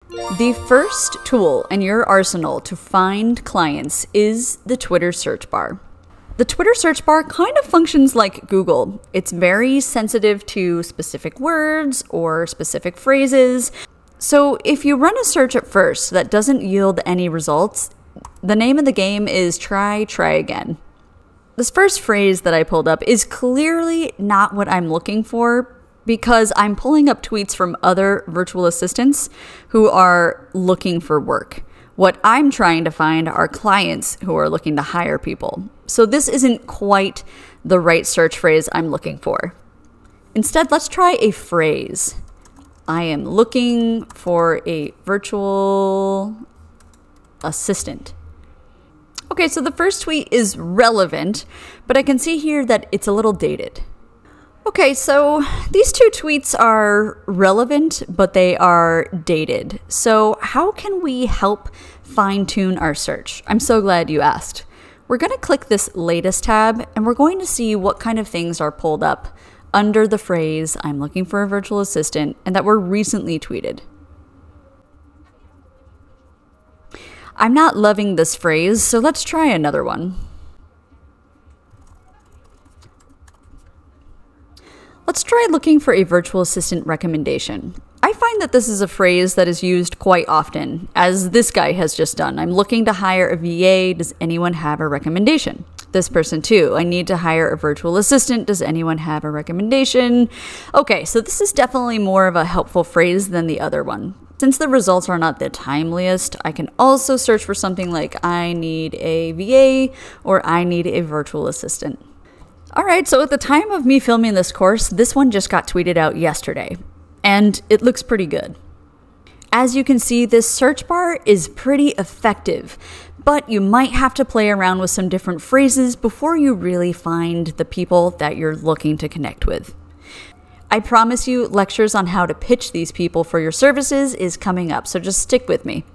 The first tool in your arsenal to find clients is the Twitter search bar. The Twitter search bar kind of functions like Google. It's very sensitive to specific words or specific phrases. So if you run a search at first that doesn't yield any results, the name of the game is try again. This first phrase that I pulled up is clearly not what I'm looking for, because I'm pulling up tweets from other virtual assistants who are looking for work. What I'm trying to find are clients who are looking to hire people. So this isn't quite the right search phrase I'm looking for. Instead, let's try a phrase. I am looking for a virtual assistant. Okay, so the first tweet is relevant, but I can see here that it's a little dated. Okay, so these two tweets are relevant, but they are dated. So how can we help fine-tune our search? I'm so glad you asked. We're going to click this latest tab, and we're going to see what kind of things are pulled up under the phrase, I'm looking for a virtual assistant, and that were recently tweeted. I'm not loving this phrase, so let's try another one. Let's try looking for a virtual assistant recommendation. I find that this is a phrase that is used quite often, as this guy has just done. I'm looking to hire a VA. Does anyone have a recommendation? This person too. I need to hire a virtual assistant. Does anyone have a recommendation? Okay, so this is definitely more of a helpful phrase than the other one. Since the results are not the timeliest, I can also search for something like I need a VA or I need a virtual assistant. Alright, so at the time of me filming this course, this one just got tweeted out yesterday, and it looks pretty good. As you can see, this search bar is pretty effective, but you might have to play around with some different phrases before you really find the people that you're looking to connect with. I promise you, lectures on how to pitch these people for your services is coming up, so just stick with me.